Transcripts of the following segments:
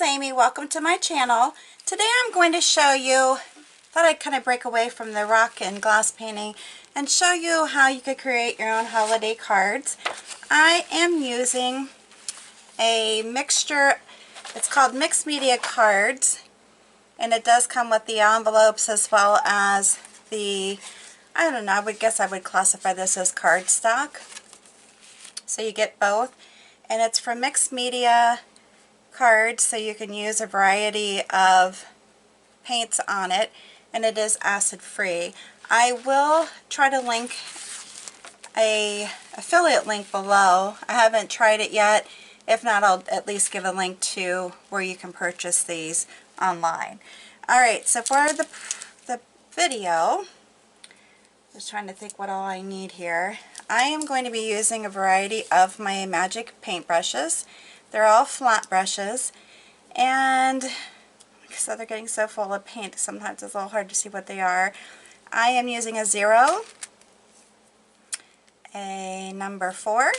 Amy. Welcome to my channel. Today I'm going to show you, thought I'd kind of break away from the rock and glass painting and show you how you could create your own holiday cards. I am using a mixture, it's called mixed media cards, and it does come with the envelopes as well as the, I don't know, I guess I would classify this as cardstock. So you get both, and it's for mixed media cards, so you can use a variety of paints on it, and it is acid free. I will try to link a affiliate link below. I haven't tried it yet. If not, I'll at least give a link to where you can purchase these online. Alright, so for the video, just trying to think what all I need here. I am going to be using a variety of my Amagic paintbrushes. They're all flat brushes, and so they're getting so full of paint sometimes it's a little hard to see what they are. I am using a 0, a number 4,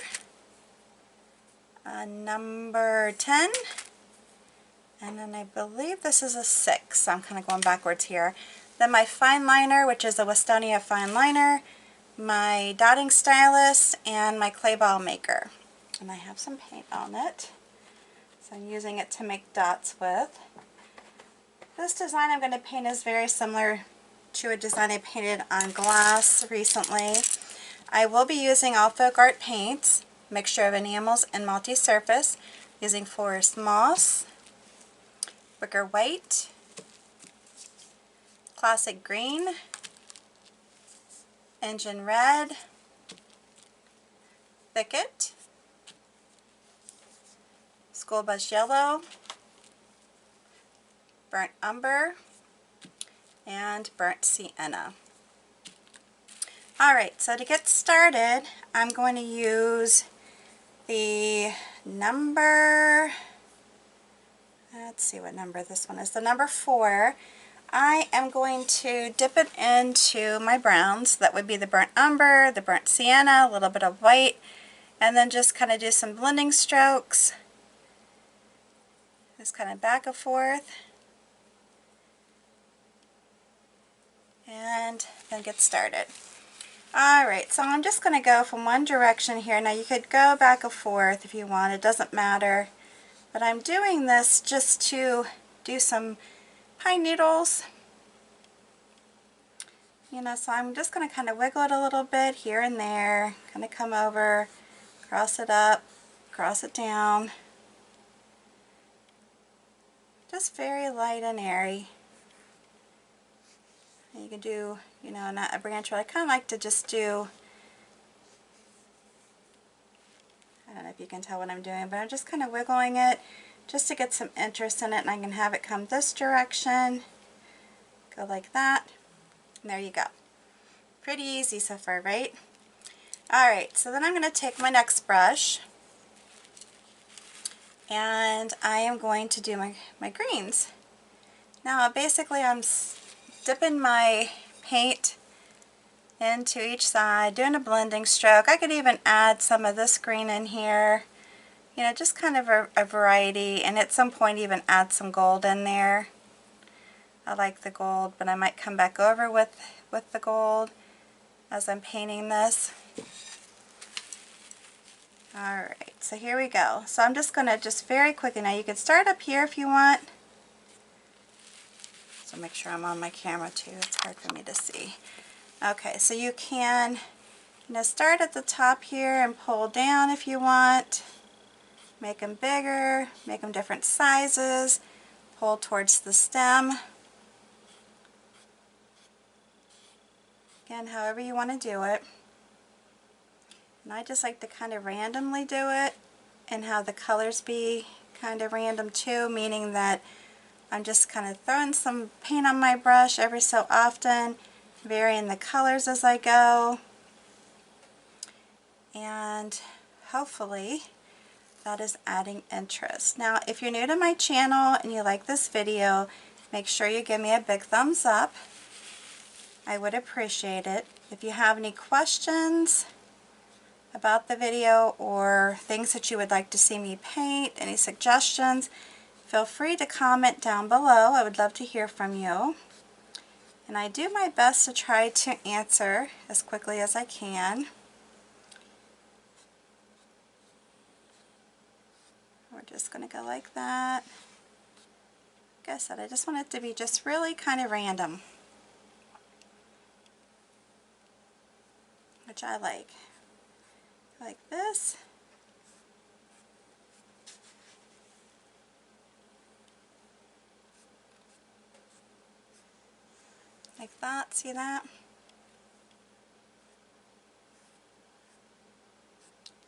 a number 10, and then I believe this is a 6, so I'm kind of going backwards here. Then my fine liner, which is a Westonia fine liner, my dotting stylus, and my clay ball maker. And I have some paint on it, so I'm using it to make dots with. This design I'm going to paint is very similar to a design I painted on glass recently. I will be using all FolkArt paints, mixture of enamels and multi-surface, using forest moss, wicker white, classic green, engine red, thicket, school bus yellow, burnt umber, and burnt sienna. Alright, so to get started, I'm going to use the number, let's see what number this one is, the number 4. I am going to dip it into my browns. That would be the burnt umber, the burnt sienna, a little bit of white, and then just kind of do some blending strokes. Just kind of back and forth. And then get started. Alright, so I'm just going to go from one direction here. Now you could go back and forth if you want, it doesn't matter. But I'm doing this just to do some pine needles. You know, so I'm just going to kind of wiggle it a little bit here and there, kind of come over, cross it up, cross it down. Just very light and airy. You can do, you know, not a branch, but I kind of like to just do, I don't know if you can tell what I'm doing, but I'm just kind of wiggling it just to get some interest in it, and I can have it come this direction, go like that, and there you go. Pretty easy so far, right? Alright, so then I'm going to take my next brush, and I am going to do my greens. Now basically I'm dipping my paint into each side, doing a blending stroke. I could even add some of this green in here, you know, just kind of a variety, and at some point even add some gold in there. I like the gold, but I might come back over with the gold as I'm painting this. Alright, so here we go. So I'm just going to just very quickly, now you can start up here if you want. So make sure I'm on my camera too, it's hard for me to see. Okay, so you can, you know, start at the top here and pull down if you want. Make them bigger, make them different sizes, pull towards the stem. Again, however you want to do it. And I just like to kind of randomly do it and have the colors be kind of random too, meaning that I'm just kind of throwing some paint on my brush every so often, varying the colors as I go, and hopefully that is adding interest. Now if you're new to my channel and you like this video, make sure you give me a big thumbs up. I would appreciate it. If you have any questions about the video or things that you would like to see me paint, any suggestions, feel free to comment down below. I would love to hear from you. And I do my best to try to answer as quickly as I can. We're just going to go like that. Like I said, I just want it to be just really kind of random, which I like. Like this. Like that, see that?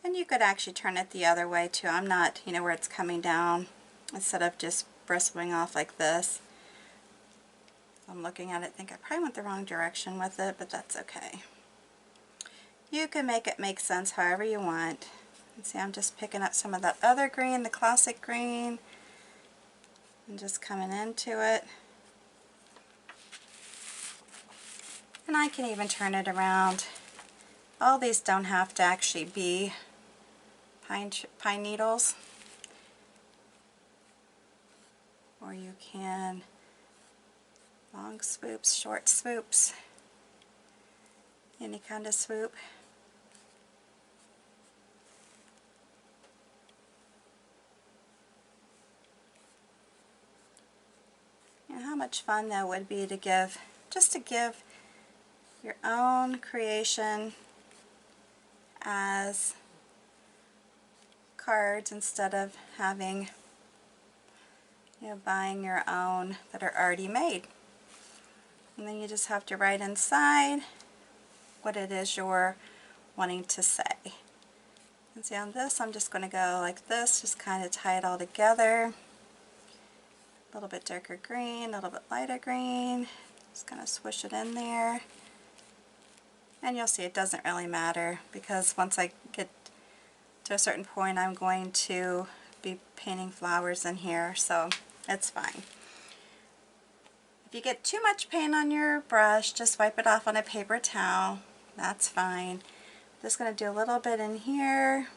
And you could actually turn it the other way too. I'm not, where it's coming down instead of just bristling off like this. I'm looking at it, think I probably went the wrong direction with it, but that's okay. You can make it make sense however you want. And see, I'm just picking up some of that other green, the classic green, and just coming into it. And I can even turn it around. All these don't have to actually be pine needles. Or you can long swoops, short swoops, any kind of swoop. And how much fun that would be to give, just to give your own creation as cards instead of having, buying your own that are already made. And then you just have to write inside what it is you're wanting to say. And see, on this I'm just going to go like this, just kind of tie it all together. A little bit darker green, a little bit lighter green, just kind of swish it in there. And you'll see it doesn't really matter, because once I get to a certain point I'm going to be painting flowers in here, so it's fine. If you get too much paint on your brush, just wipe it off on a paper towel. That's fine. Just going to do a little bit in here.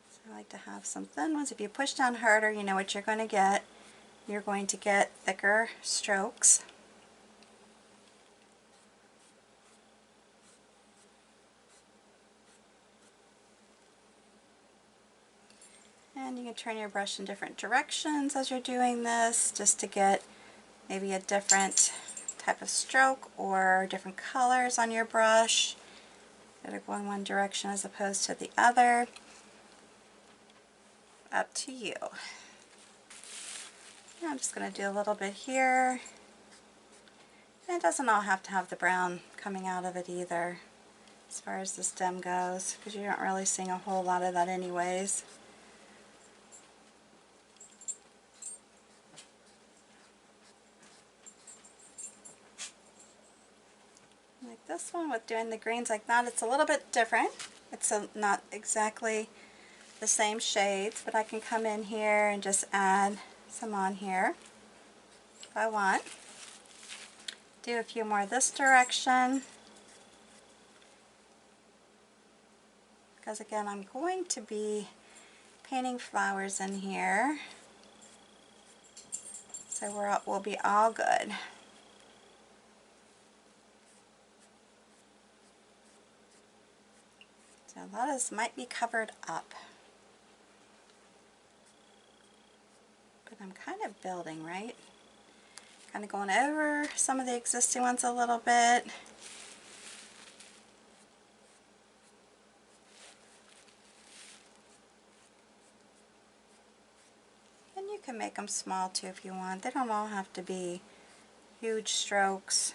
So I like to have some thin ones. If you push down harder, you know what you're going to get. You're going to get thicker strokes. And you can turn your brush in different directions as you're doing this, just to get maybe a different type of stroke or different colors on your brush that are going one direction as opposed to the other. Up to you. And I'm just going to do a little bit here. And it doesn't all have to have the brown coming out of it either, as far as the stem goes, because you're not really seeing a whole lot of that anyways. Like this one, with doing the greens like that, it's a little bit different. It's not exactly the same shades, but I can come in here and just add some on here if I want. Do a few more this direction, because again I'm going to be painting flowers in here, so we'll be all good. So a lot of this might be covered up, but I'm kind of building, right? Kind of going over some of the existing ones a little bit. And you can make them small too if you want. They don't all have to be huge strokes.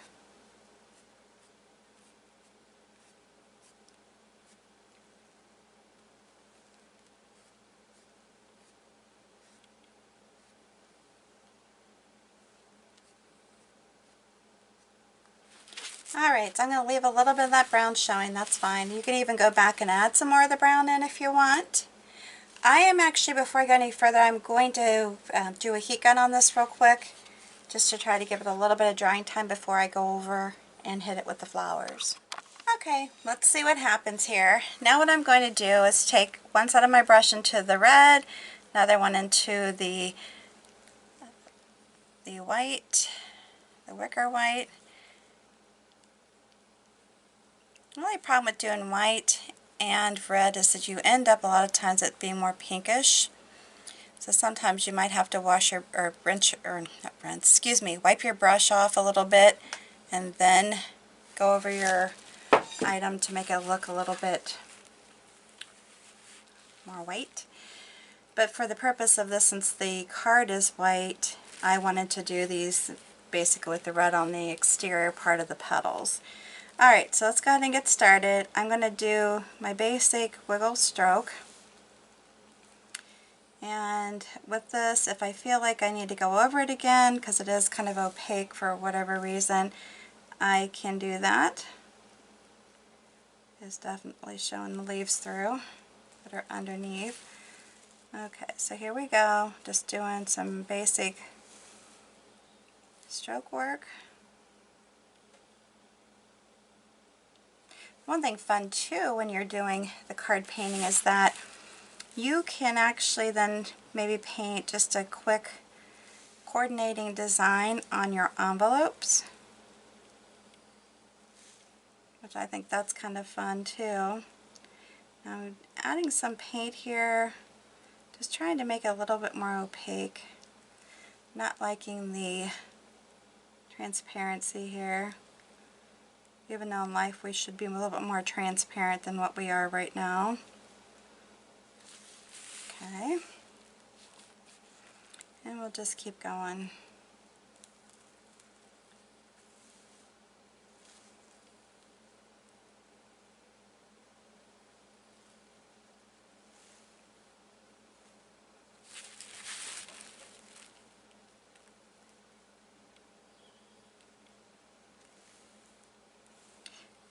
Alright, so I'm going to leave a little bit of that brown showing, that's fine. You can even go back and add some more of the brown in if you want. I am actually, before I go any further, I'm going to do a heat gun on this real quick, just to try to give it a little bit of drying time before I go over and hit it with the flowers. Okay, let's see what happens here. Now what I'm going to do is take one side of my brush into the red, another one into the white, the wicker white. The only problem with doing white and red is that you end up a lot of times it being more pinkish. So sometimes you might have to wash your, or rinse, or not rinse, excuse me, wipe your brush off a little bit and then go over your item to make it look a little bit more white. But for the purpose of this, since the card is white, I wanted to do these basically with the red on the exterior part of the petals. Alright, so let's go ahead and get started. I'm going to do my basic wiggle stroke. And with this, if I feel like I need to go over it again, because it is kind of opaque for whatever reason, I can do that. It's definitely showing the leaves through that are underneath. Okay, so here we go, just doing some basic stroke work. One thing fun too when you're doing the card painting is that you can actually then maybe paint just a quick coordinating design on your envelopes, which I think that's kind of fun too. I'm adding some paint here, just trying to make it a little bit more opaque. Not liking the transparency here, even though in life we should be a little bit more transparent than what we are right now. Okay, and we'll just keep going.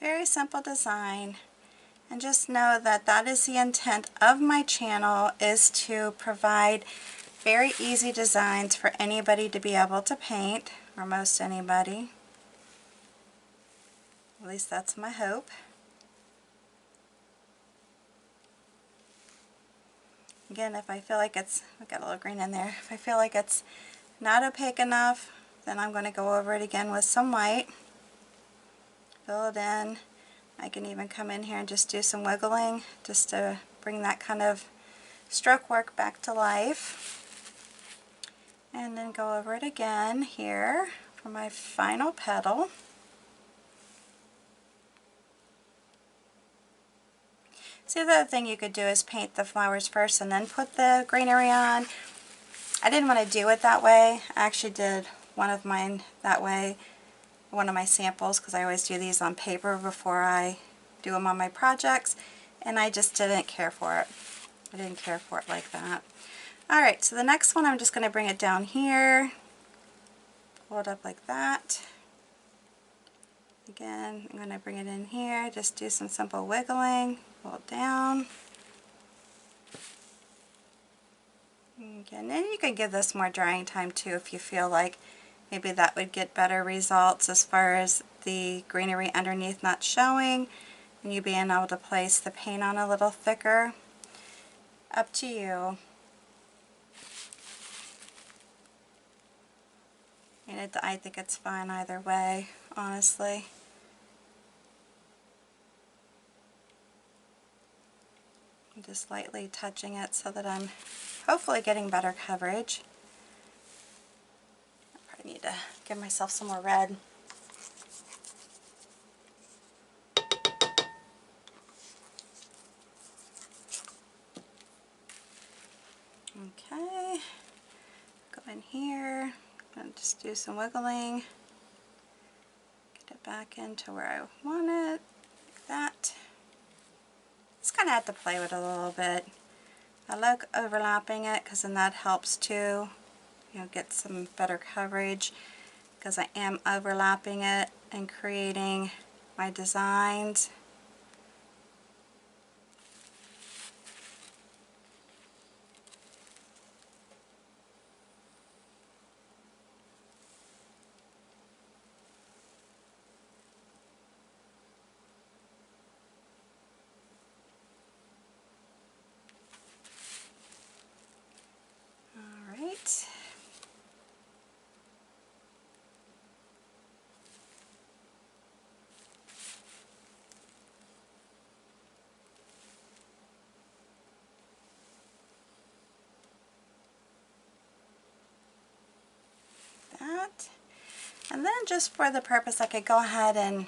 Very simple design, and just know that that is the intent of my channel, is to provide very easy designs for anybody to be able to paint, or most anybody. At least that's my hope. Again, if I feel like it's, I've got a little green in there, if I feel like it's not opaque enough, then I'm going to go over it again with some white. Fill it in. I can even come in here and just do some wiggling just to bring that kind of stroke work back to life. And then go over it again here for my final petal. See, the other thing you could do is paint the flowers first and then put the greenery on. I didn't want to do it that way. I actually did one of mine that way, one of my samples, because I always do these on paper before I do them on my projects, and I just didn't care for it. I didn't care for it like that. Alright, so the next one I'm just going to bring it down here, pull it up like that. Again, I'm going to bring it in here, just do some simple wiggling, pull it down. And then you can give this more drying time too if you feel like maybe that would get better results as far as the greenery underneath not showing and you being able to place the paint on a little thicker. Up to you. And I think it's fine either way, honestly. I'm just lightly touching it so that I'm hopefully getting better coverage. I probably need to give myself some more red. Okay, go in here and just do some wiggling. Get it back into where I want it, like that. Just kind of have to play with it a little bit. I like overlapping it because then that helps too, you know, get some better coverage because I am overlapping it and creating my designs. just for the purpose, I could go ahead and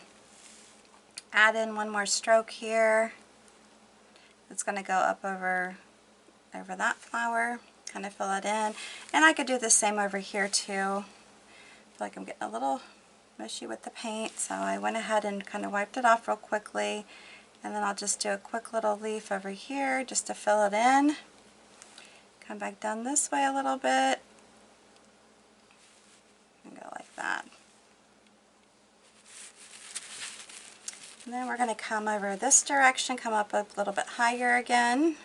add in one more stroke here. It's going to go up over that flower, kind of fill it in. And I could do the same over here too. I feel like I'm getting a little mushy with the paint, so I went ahead and kind of wiped it off real quickly. And then I'll just do a quick little leaf over here just to fill it in. Come back down this way a little bit. And go like that. And then we're going to come over this direction, come up a little bit higher again.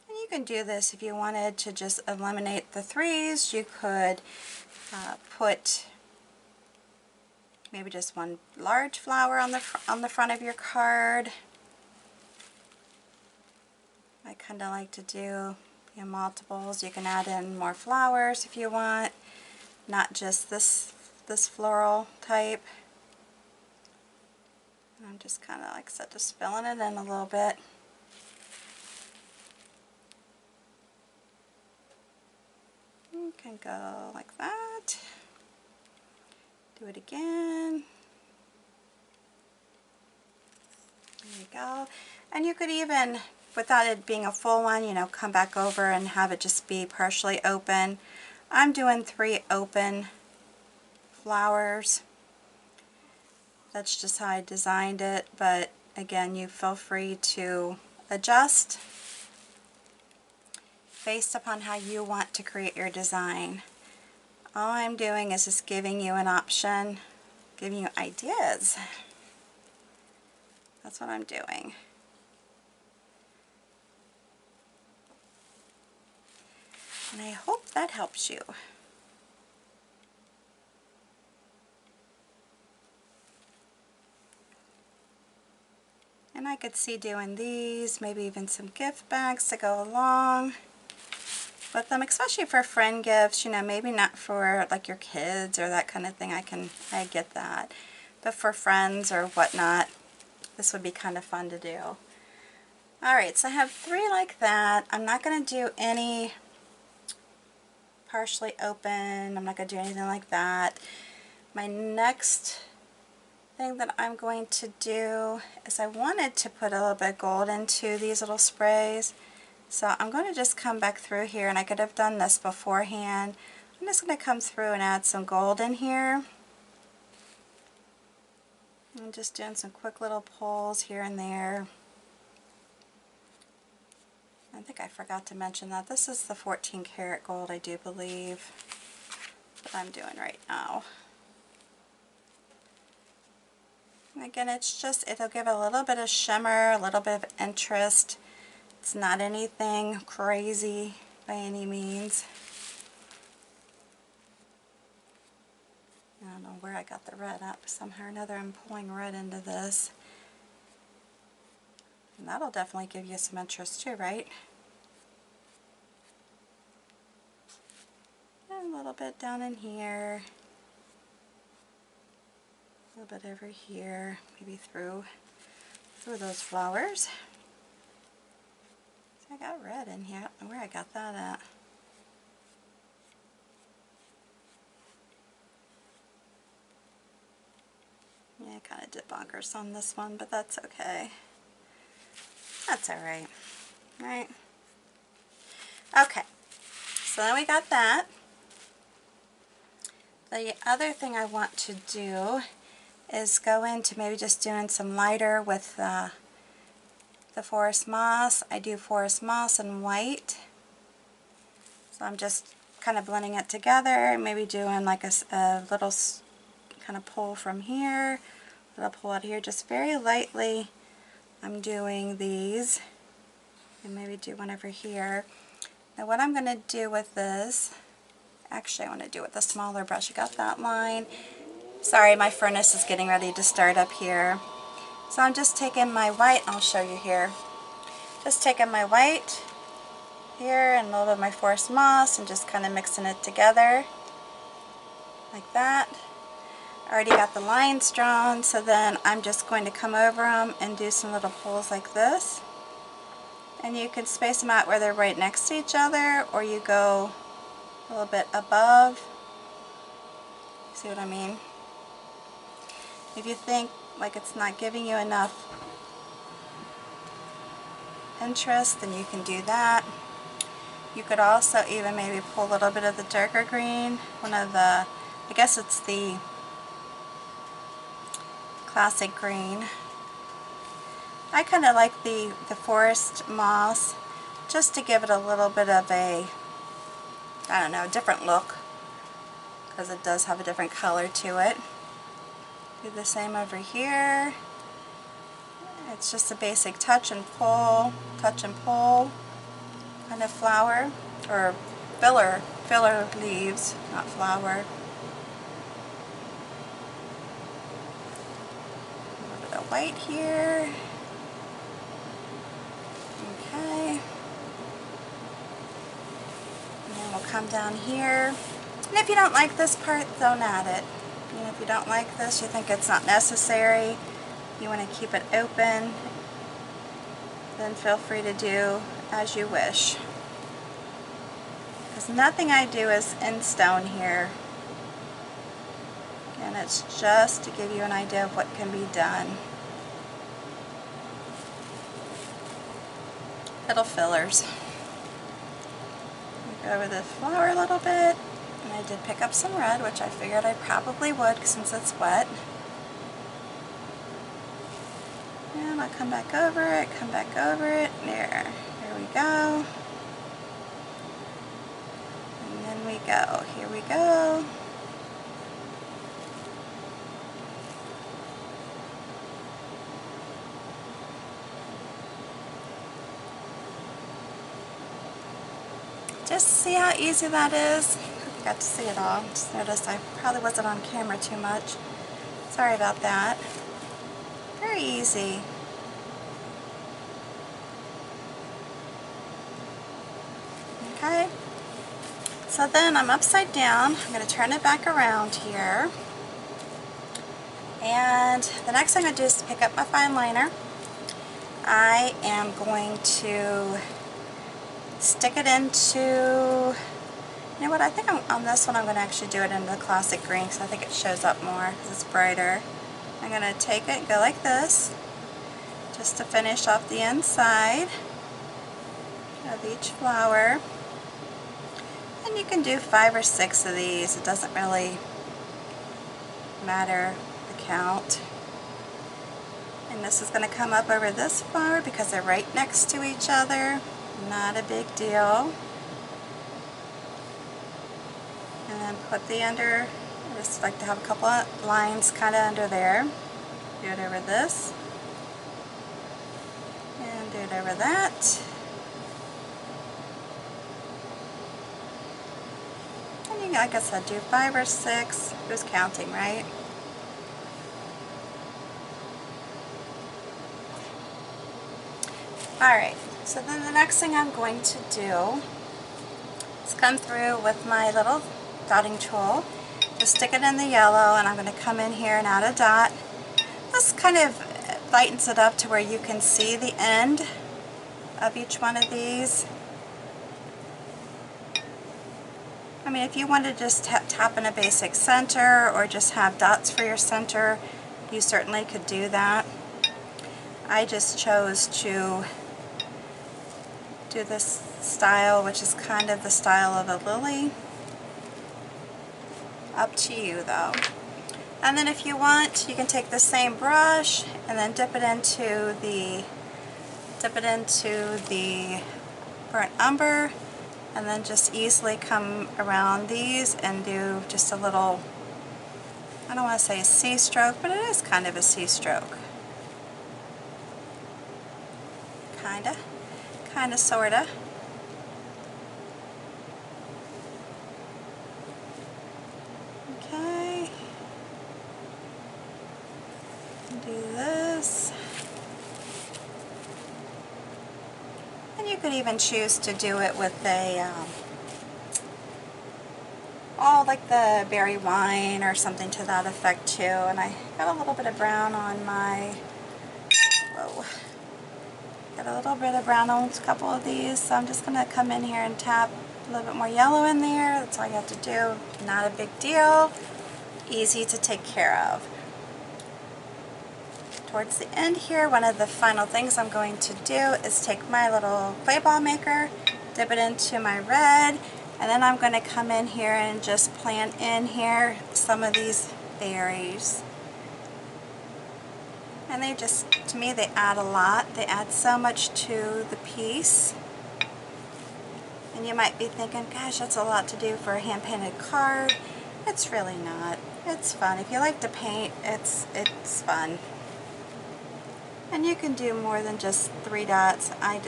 And you can do this if you wanted to just eliminate the threes. You could put maybe just one large flower on the front of your card. I kind of like to do multiples. You can add in more flowers if you want, not just this floral type. And I'm just kind of, like I said, just filling it in a little bit. You can go like that. Do it again. There you go. And you could even, without it being a full one, you know, come back over and have it just be partially open. I'm doing 3 open flowers. That's just how I designed it, but again, you feel free to adjust based upon how you want to create your design. All I'm doing is just giving you an option, giving you ideas. That's what I'm doing. And I hope that helps you. And I could see doing these, maybe even some gift bags to go along with them, especially for friend gifts, you know, maybe not for like your kids or that kind of thing. I get that. But for friends or whatnot, this would be kind of fun to do. Alright, so I have 3 like that. I'm not going to do any partially open. I'm not going to do anything like that. My next thing that I'm going to do is I wanted to put a little bit of gold into these little sprays. So I'm going to just come back through here, and I could have done this beforehand. I'm just going to come through and add some gold in here. I'm just doing some quick little pulls here and there. I think I forgot to mention that this is the 14 karat gold, I do believe, that I'm doing right now. And again, it's just, it'll give a little bit of shimmer, a little bit of interest. It's not anything crazy by any means. I don't know where I got the red at, but somehow or another I'm pulling red into this. And that'll definitely give you some interest too, right? And a little bit down in here. A little bit over here, maybe through those flowers. So I got red in here. I don't know where I got that at. Yeah, I kind of did bonkers on this one, but that's okay. That's alright. Right? Okay. So then we got that. The other thing I want to do is go into maybe just doing some lighter with the forest moss. I do forest moss in white. So I'm just kind of blending it together, maybe doing like a little kind of pull from here, a little pull out here, just very lightly. I'm doing these, and maybe do one over here. Now what I'm going to do with this, actually I want to do it with a smaller brush. I got that line. Sorry, my furnace is getting ready to start up here. So I'm just taking my white, I'll show you here. Just taking my white here and a little bit of my forest moss and just kind of mixing it together like that. I already got the lines drawn, so then I'm just going to come over them and do some little pulls like this. And you can space them out where they're right next to each other, or you go a little bit above. See what I mean? If you think like it's not giving you enough interest, then you can do that. You could also even maybe pull a little bit of the darker green, one of the, I guess it's the classic green. I kind of like the forest moss, just to give it a little bit of a, I don't know, different look, because it does have a different color to it. Do the same over here. It's just a basic touch and pull kind of flower, or filler leaves, not flower. A little bit of white here. Okay. And then we'll come down here. And if you don't like this part, don't add it. You know, if you don't like this, you think it's not necessary, you want to keep it open, then feel free to do as you wish. Because nothing I do is in stone here. And it's just to give you an idea of what can be done. Little fillers. Go over the flower a little bit. And I did pick up some red, which I figured I probably would since it's wet. And I'll come back over it, There. Here we go. And then we go. Here we go. Just see how easy that is. I got to see it all. Just noticed I probably wasn't on camera too much. Sorry about that. Very easy. Okay. So then I'm upside down. I'm going to turn it back around here. And the next thing I do is pick up my fine liner. I am going to stick it into, you know what, I think on this one I'm going to actually do it in the classic green because I think it shows up more because it's brighter. I'm going to take it and go like this just to finish off the inside of each flower. And you can do 5 or 6 of these. It doesn't really matter the count. And this is going to come up over this flower because they're right next to each other. Not a big deal. And then put the under, I just like to have a couple of lines kind of under there. Do it over this. And do it over that. And you, like I said, do 5 or 6. Who's counting, right? Alright, so then the next thing I'm going to do is come through with my little dotting tool. Just stick it in the yellow, and I'm going to come in here and add a dot. This kind of lightens it up to where you can see the end of each one of these. I mean, if you want to just tap in a basic center or just have dots for your center, you certainly could do that. I just chose to do this style, which is kind of the style of a lily. Up to you though. And then if you want, you can take the same brush and then dip it into the burnt umber, and then just easily come around these and do just a little, I don't want to say a C stroke, but it is kind of a C stroke. Kinda, sorta. Okay. Do this. And you could even choose to do it with a, like the berry wine or something to that effect too. And I got a little bit of brown on my, Got a little bit of brown on a couple of these, so I'm just going to come in here and tap a little bit more yellow in there. That's all you have to do. Not a big deal. Easy to take care of. Towards the end here, one of the final things I'm going to do is take my little clay ball maker, dip it into my red, and then I'm going to come in here and just plant in here some of these berries. And they just, to me, they add a lot. They add so much to the piece. And you might be thinking, gosh, that's a lot to do for a hand-painted card. It's really not. It's fun. If you like to paint, it's fun. And you can do more than just 3 dots. I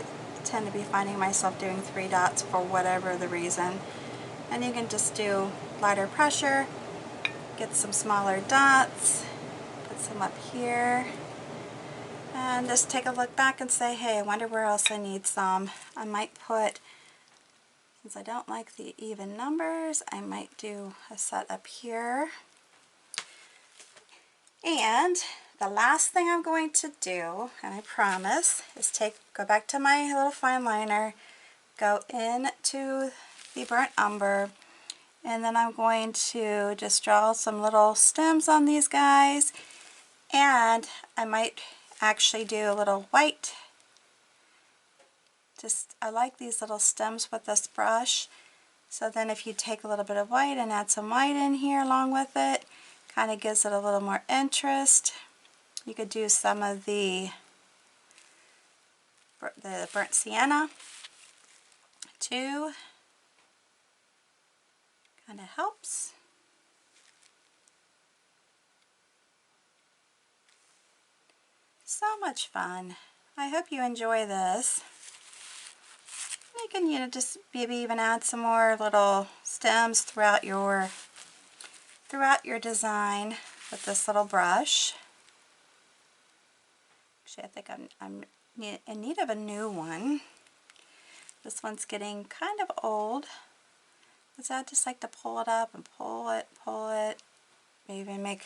tend to be finding myself doing 3 dots for whatever the reason. And you can just do lighter pressure, get some smaller dots, put some up here, and just take a look back and say, hey, I wonder where else I need some. I might put, since I don't like the even numbers, I might do a set up here. And the last thing I'm going to do, and I promise, is go back to my little fine liner, go into the burnt umber, and then I'm going to just draw some little stems on these guys, and I might actually do a little white. I like these little stems with this brush, so then if you take a little bit of white and add some white in here along with it, kind of gives it a little more interest. You could do some of the burnt sienna too. Kind of helps. So much fun. I hope you enjoy this. You can, just maybe even add some more little stems throughout your design with this little brush. Actually, I think I'm in need of a new one. This one's getting kind of old. Because I just like to pull it up and pull it. Maybe make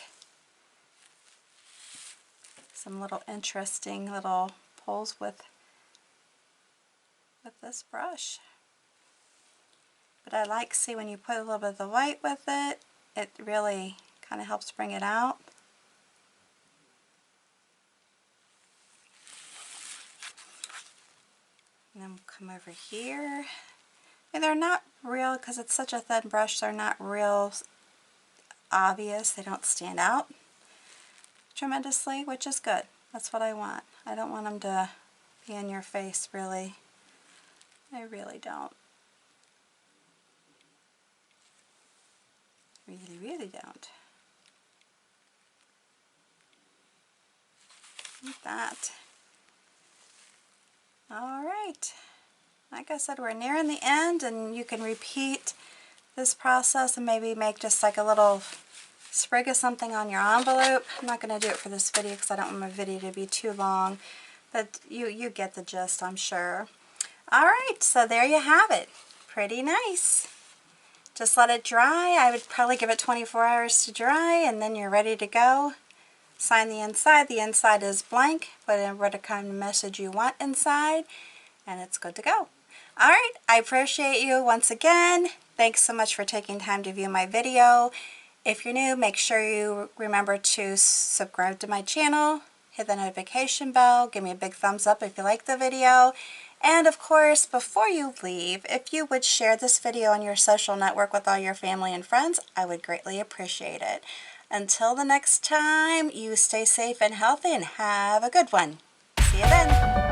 some little interesting little pulls with this brush. But I like, see, when you put a little bit of the white with it, it really kind of helps bring it out. And then we'll come over here. And they're not real, because it's such a thin brush, they're not real obvious. They don't stand out tremendously, which is good. That's what I want. I don't want them to be in your face, really. I really don't. Really, really don't. Like that. Alright. Like I said, we're nearing the end, and you can repeat this process and maybe make just like a little sprig of something on your envelope. I'm not going to do it for this video because I don't want my video to be too long, but you get the gist, I'm sure. Alright, so there you have it. Pretty nice. Just let it dry. I would probably give it 24 hours to dry, and then you're ready to go. Sign the inside. The inside is blank, whatever kind of message you want inside, and it's good to go. Alright, I appreciate you once again. Thanks so much for taking time to view my video. If you're new, make sure you remember to subscribe to my channel, hit the notification bell, give me a big thumbs up if you like the video, and of course, before you leave, if you would share this video on your social network with all your family and friends, I would greatly appreciate it. Until the next time, you stay safe and healthy and have a good one. See you then.